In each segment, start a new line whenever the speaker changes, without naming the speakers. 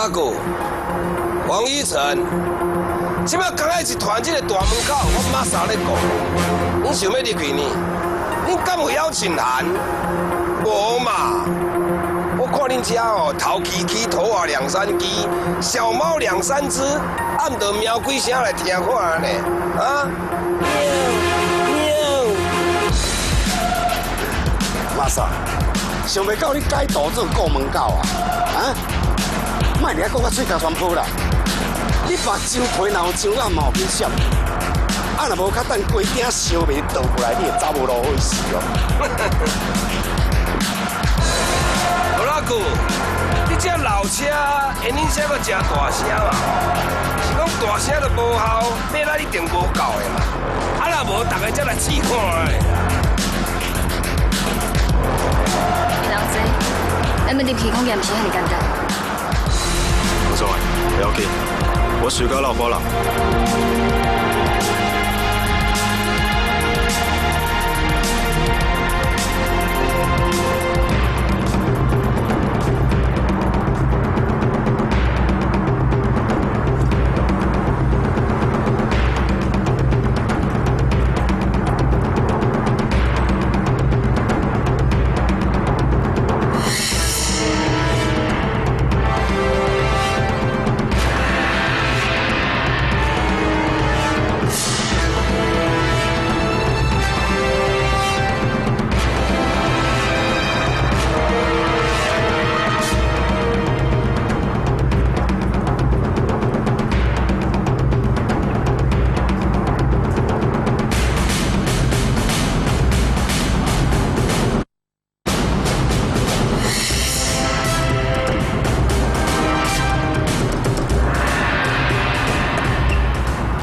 阿姑，王依晨，即摆刚开一团这个大门口，我马上咧讲，你想要入去呢？你敢有邀请函？无嘛？我看恁遮哦，头起起，头活两三支，小猫两三只，暗着喵几声来听看呢？啊？喵！
马嫂，想袂到你改道做顾门狗啊？啊？莫尔讲到嘴角全破啦！你目睭皮若有上烂嘛有紧闪，啊若无较等规鼎烧袂倒过来，你会走无路好死哦！
好啦，姑，你这老车，因恁车搁真大声嘛？是讲大声都无效，马仔一定无够的嘛？啊若无，大家才来试看的。
老姐，咱要入去空间，不是遐尼简单。
无所谓，不要紧，我水高老波浪。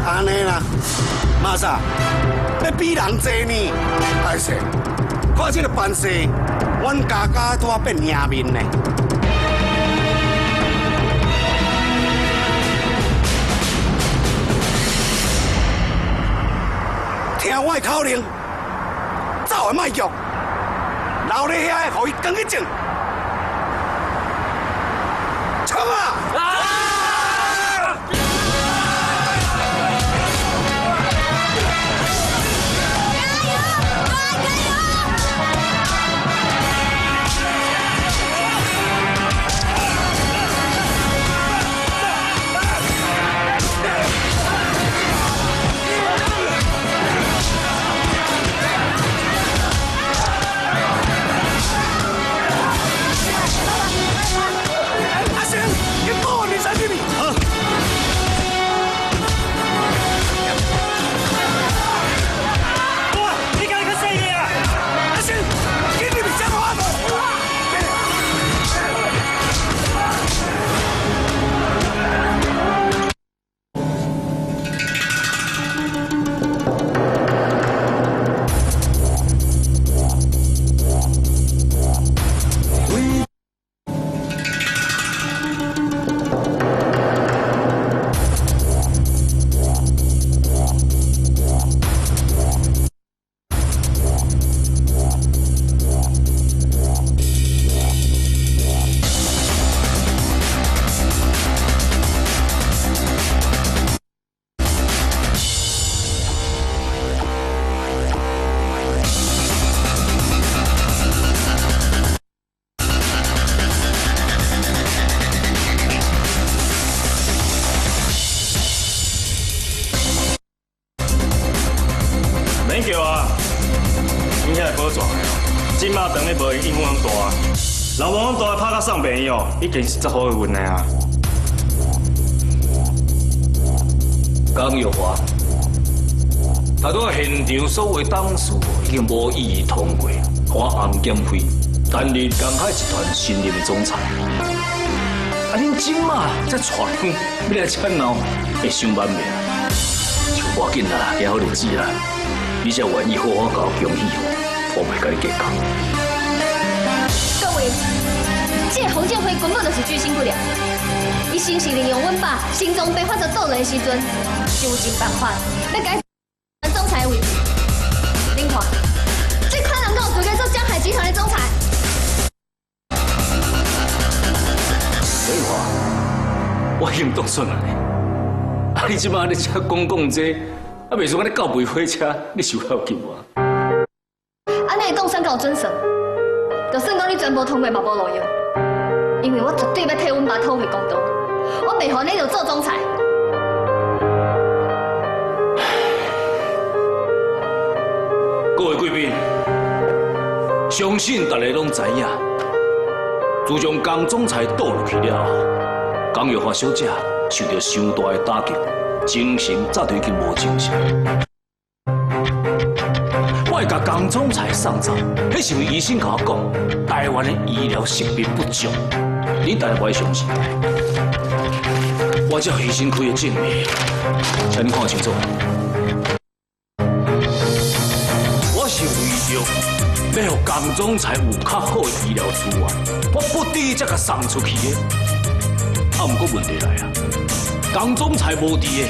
安尼啦，马萨，要比人济呢？歹势，看这个办事，阮家家都要变赢面呢。听我的口令，走的莫叫，留在遐的，互伊讲去种。冲啊！
免叫啊！你遐保壮的哦，即马当你无应付咁大，老王大拍到送朋友，已经是足好的运的啊。
江玉华，大多现场所有当事已经无异议通过，我案检会担任江海集团新任的总裁。啊，恁今嘛才娶婚，要来吵闹，会伤慢命。就无要紧啦，也好日子啦。你只愿意好好甲我恭喜我袂甲你计较。
各位，这洪建辉根本就是居心不良，伊先是利用阮爸心脏病发作倒来的时阵，想尽办法要改总裁的位置。恁看，这款人敢有资格做江海集团的总裁？
废话，我行动顺啊！啊，你即摆咧遮讲这，啊，袂算安尼告袂火车，你是有要紧无？
安尼动身够准绳，就算讲你全部通过嘛无路用，因为我绝对要替阮爸讨回公道，我袂互你就做总裁。
各位贵宾，相信大家拢知影，自从江总裁倒落去了后，江玉华小姐受到伤大的打击，精神早就已经无正常。我会甲江总裁送走，迄是因为医生甲我讲，台湾的医疗设备不足，你大家不爱相信。我这医生开的证明，请你看清楚。我是为着要让江总裁有较好的医疗资源，我不得才甲送出去的。啊，不过问题来啊，江总裁无伫的，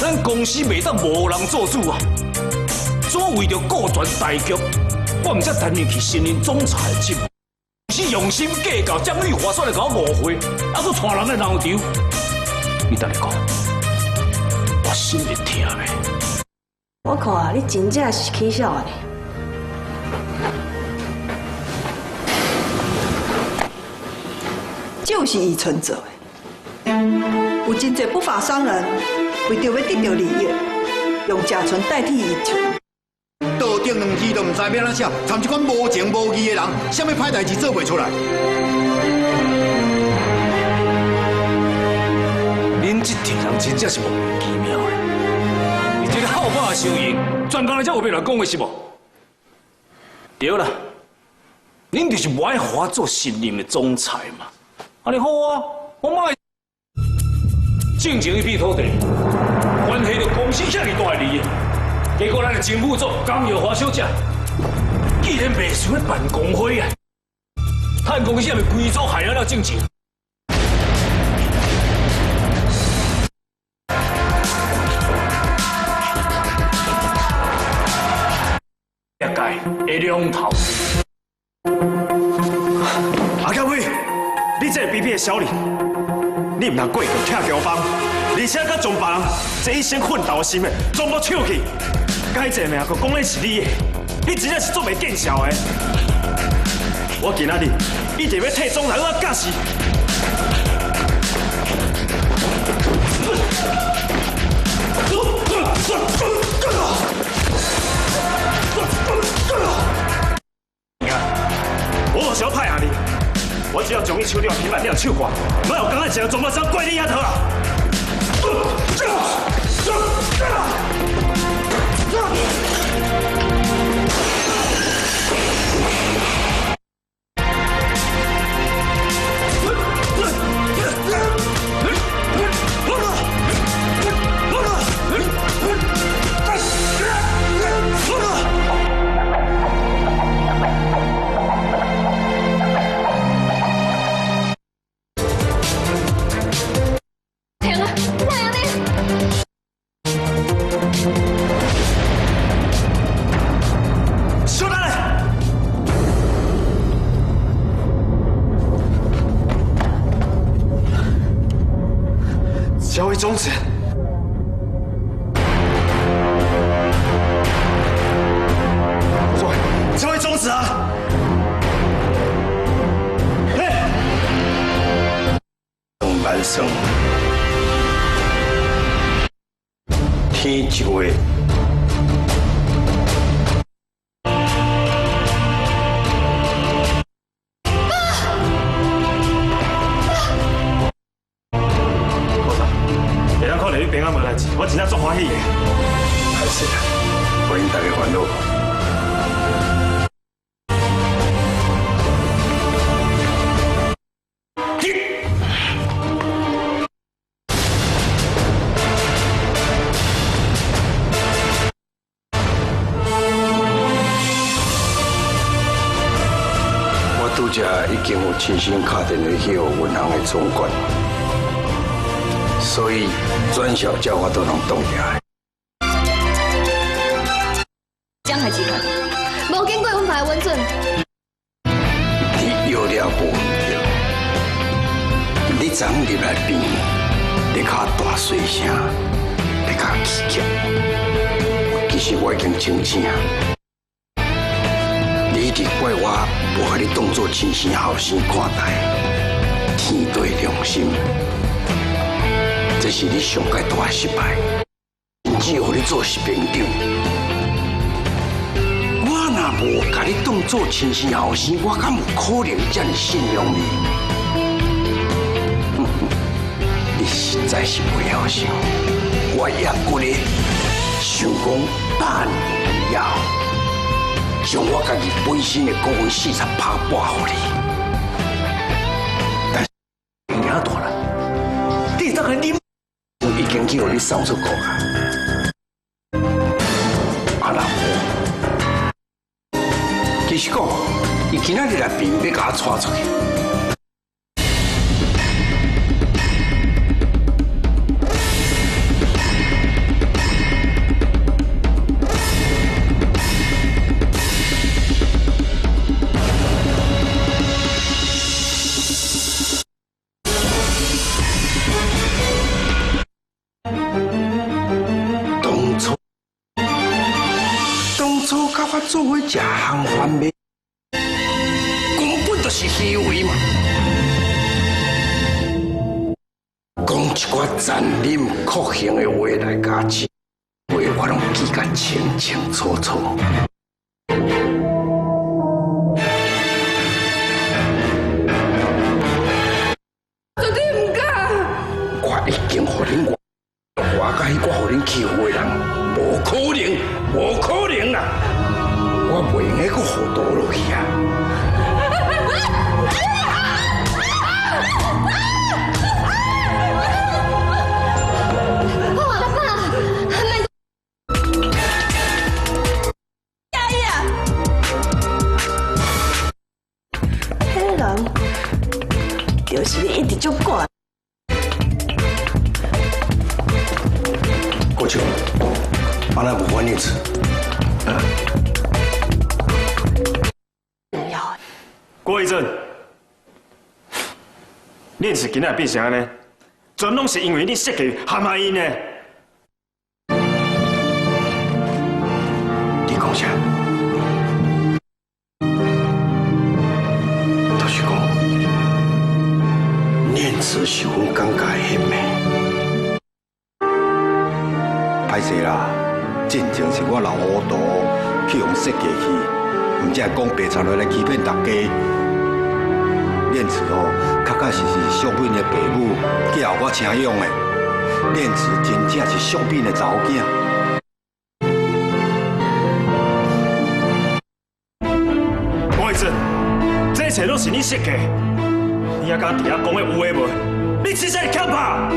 咱公司袂当无人做主啊！怎为着顾全大局，我毋才担任起新任总裁的职务，是用心计较，将玉华选来甲我误会，啊，佮带人来闹场。你等下讲，我心里疼的。
我看啊，你真正是起笑的呢。
就是伊存做的，有真侪不法商人为着要得到利益，用假存代替伊存。
倒顶两天都唔知要安怎写，参这款无情无义的人，什么歹代志做袂出来？
恁这群人真正是莫名其妙的，你这个好霸的收营，专工来这后边乱讲话是无？对啦，恁就是不爱我做新任的总裁嘛。安尼好啊，我卖正经一片土地，关系到公司遐尼大的利益，结果咱的前副总江耀华小姐，竟然袂想要办公会啊！趁公司还没规组害了正经。业界的龙头。
阿kel辉，你这个卑鄙的小李，你唔通过度拆桥帮，而且佮将别人这一生奋斗的心血全部抢去，该这命佮讲的是你的，你真正是做袂见效的。我今仔日一定要替总裁我假死。我无想要派下你，我只要将你手中平板电脑手挂，莫有刚才一个全部想怪你丫头啊！交易终止。对，交易终止啊！
万生，天一话。
平安无代志，我真正足欢喜的。
还是啦，欢迎大家烦恼。我拄则已经有亲身打电话去给银行的总管。所以转小叫我都能动起来。
江海集团无经过阮爸的允准，
你有了无？你昨入来病，你卡大细声，你卡气急。其实我已经清醒，你一直怪我无甲你当作亲生后生看待，天对良心，这是你上界大的失败，甚至互你做是兵长。我若无甲你当作亲生后生，我敢有可能这么信任你？你实在是不晓想，我也骨咧想讲办以后，将我家己本身的股份40%拨予你。但是赢大了，你当然你已经去互你扫出国啊！啊那无，其实讲，伊今仔日来病要甲我带出去。甲我做伙食行饭面，根本就是虚伪嘛！讲一寡残忍酷刑的话来甲钱，话我拢记甲清清楚楚。
绝对唔敢！
我已经互恁我甲迄个互恁欺负的人，无可能，无可能啦！我袂用个互倒落去啊！
阿爸，
哎呀，迄人就是你一直足管。
国舅，安那无关你事。
郭义正，恁是今仔变成安尼，全拢是因为你设计陷害因的。
你讲啥？就是讲，念慈是阮感觉的迄面。
歹势啦，真正是我老糊涂去用设计去，毋才讲白贼来欺骗大家。念慈哦，确确实实上品的爸母教我请养的。念慈真正是上品的查某囝。
郭义正，这一切都是你设计，你还敢伫遐讲的有诶无？你真正是欠打！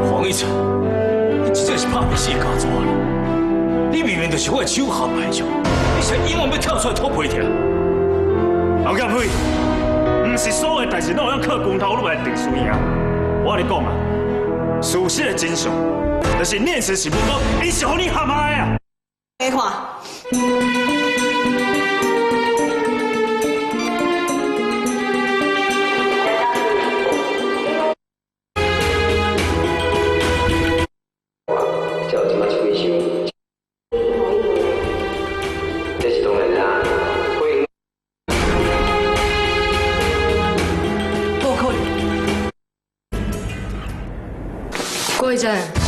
黄义成，你真正是拍袂死的家族啊！你明明就是我的手下败将，你才永远要跳出来拖皮条。
侯剑辉，唔是所有代志拢有靠公头路来定输赢。我跟你讲啊，事实的真相，就是念慈是不讲，伊是互你陷害啊！
你看。
郭义正。